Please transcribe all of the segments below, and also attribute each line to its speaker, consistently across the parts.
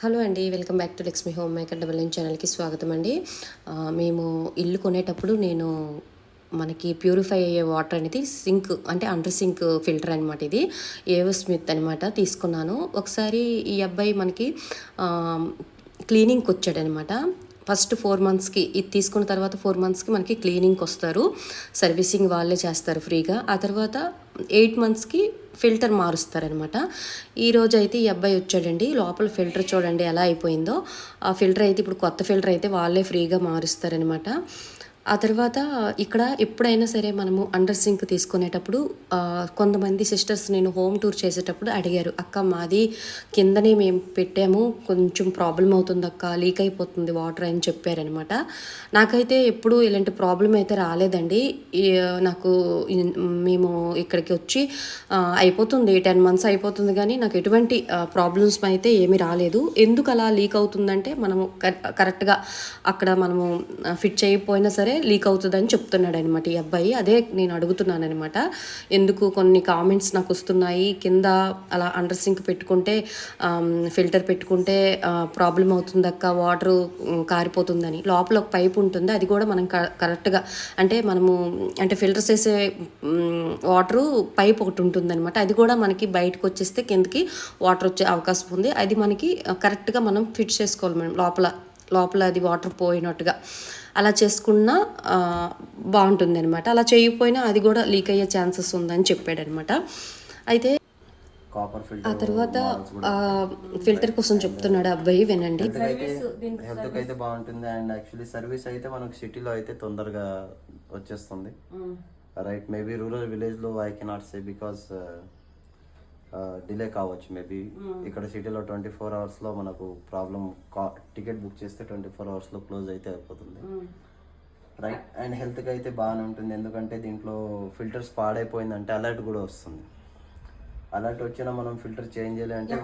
Speaker 1: Hello అండి, welcome back to Lakshmi home maker double ఛానల్కి స్వాగతం అండి. మేము ఇల్లు కొనేటప్పుడు మనకి ప్యూరిఫై అయ్యే వాటర్ అనేది సింక్ అంటే అండర్ సింక్ ఫిల్టర్ అనమాట. ఇది ఏవో స్మిత్ అనమాట తీసుకున్నాను. ఒకసారి ఈ అబ్బాయి మనకి క్లీనింగ్కి వచ్చాడనమాట. ఫస్ట్ 4 మంత్స్కి ఇది తీసుకున్న తర్వాత 4 మంత్స్కి మనకి క్లీనింగ్కి వస్తారు. సర్వీసింగ్ వాళ్ళే చేస్తారు ఫ్రీగా. ఆ తర్వాత 8 మంత్స్కి ఫిల్టర్ మారుస్తారనమాట. ఈరోజు అయితే ఈ అబ్బాయి వచ్చాడండి. లోపల ఫిల్టర్ చూడండి ఎలా అయిపోయిందో. ఆ ఫిల్టర్ అయితే ఇప్పుడు కొత్త ఫిల్టర్ అయితే వాళ్ళే ఫ్రీగా మారుస్తారనమాట. ఆ తర్వాత ఇక్కడ ఎప్పుడైనా సరే మనము అండర్ సింక్ తీసుకునేటప్పుడు కొంతమంది సిస్టర్స్ నేను హోమ్ టూర్ చేసేటప్పుడు అడిగారు, అక్క మాది కిందనే మేము పెట్టాము, కొంచెం ప్రాబ్లం అవుతుంది అక్క, లీక్ అయిపోతుంది వాటర్ అని చెప్పారనమాట. నాకైతే ఎప్పుడు ఇలాంటి ప్రాబ్లం అయితే రాలేదండి. నాకు మేము ఇక్కడికి వచ్చి అయిపోతుంది 10 మంత్స్ అయిపోతుంది, కానీ నాకు ఎటువంటి ప్రాబ్లమ్స్ అయితే ఏమీ రాలేదు. ఎందుకు అలా లీక్ అవుతుందంటే మనము కరెక్ట్గా అక్కడ మనము ఫిట్ చేయకపోయినా సరే లీక్ అవుతుందని చెప్తున్నాడు అనమాట ఈ అబ్బాయి. అదే నేను అడుగుతున్నాను అనమాట, ఎందుకు కొన్ని కామెంట్స్ నాకు వస్తున్నాయి, కింద అలా అండర్ సింక్ పెట్టుకుంటే ఫిల్టర్ పెట్టుకుంటే ప్రాబ్లం అవుతుంది అక్క, వాటర్ కారిపోతుందని. లోపల ఒక పైప్ ఉంటుంది, అది కూడా మనం కరెక్ట్గా అంటే ఫిల్టర్స్ వేసే వాటరు పైప్ ఒకటి ఉంటుంది అనమాట. అది కూడా మనకి బయటకు వచ్చేస్తే కిందకి వాటర్ వచ్చే అవకాశం ఉంది. అది మనకి కరెక్ట్గా మనం ఫిట్ చేసుకోవాలి. మనం లోపల అది వాటర్ పోయినట్టుగా అలా చేసుకున్నా బాగుంటుంది అనమాట. అలా చేయకపోయినా అది కూడా లీక్ అయ్యే ఛాన్సెస్ ఉందని చెప్పాడనమాట. అయితే ఆ తర్వాత ఫిల్టర్ కోసం చెప్తున్నాడు అబ్బాయి, వినండి.
Speaker 2: హెల్త్ అయితే బాగుంటుంది. అండ్ యాక్చువల్లీ సర్వీస్ అయితే మనకు సిటీలో అయితే తొందరగా వచ్చేస్తుంది, రైట్. మేబీ రూరల్ విలేజ్ లో I cannot say because delay కావచ్చు. మేబీ ఇక్కడ సిటీలో 24 hours లో మనకు ప్రాబ్లం, టికెట్ బుక్ చేస్తే 24 hours లో క్లోజ్ అయితే అయిపోతుంది, రైట్. అండ్ హెల్త్కి అయితే బాగానే ఉంటుంది, ఎందుకంటే దీంట్లో ఫిల్టర్స్ పాడైపోయిందంటే అలర్ట్ కూడా వస్తుంది. అలర్ట్ వచ్చినా మనం ఫిల్టర్ చేంజ్ చేయాలి అంటే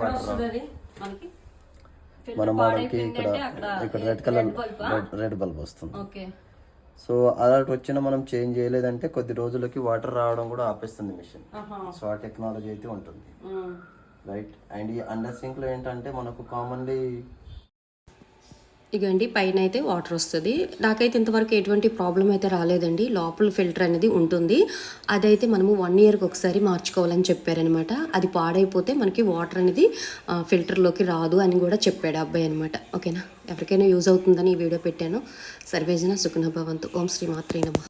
Speaker 2: మనకి ఇక్కడ రెడ్ కలర్ రెడ్ బల్బ్ వస్తుంది. సో అలర్ట్ వచ్చినా మనం చేంజ్ చేయలేదంటే కొద్ది రోజులకి వాటర్ రావడం కూడా ఆపేస్తుంది మిషన్. సో ఆ టెక్నాలజీ అయితే ఉంటుంది, రైట్. అండ్ ఈ అండర్ సింక్ లో ఏంటంటే మనకు కామన్లీ
Speaker 1: ఇగండి పైన అయితే వాటర్ వస్తుంది. నాకైతే ఇంతవరకు ఎటువంటి ప్రాబ్లం అయితే రాలేదండి. లోపల ఫిల్టర్ అనేది ఉంటుంది, అదైతే మనము 1 yearకి ఒకసారి మార్చుకోవాలని చెప్పారనమాట. అది పాడైపోతే మనకి వాటర్ అనేది ఫిల్టర్లోకి రాదు అని కూడా చెప్పాడు అబ్బాయి అనమాట. ఓకేనా, ఎవరికైనా యూజ్ అవుతుందని ఈ వీడియో పెట్టాను. సర్వేజన సుఖన భవంతు. ఓం శ్రీ మాత్రే నమః.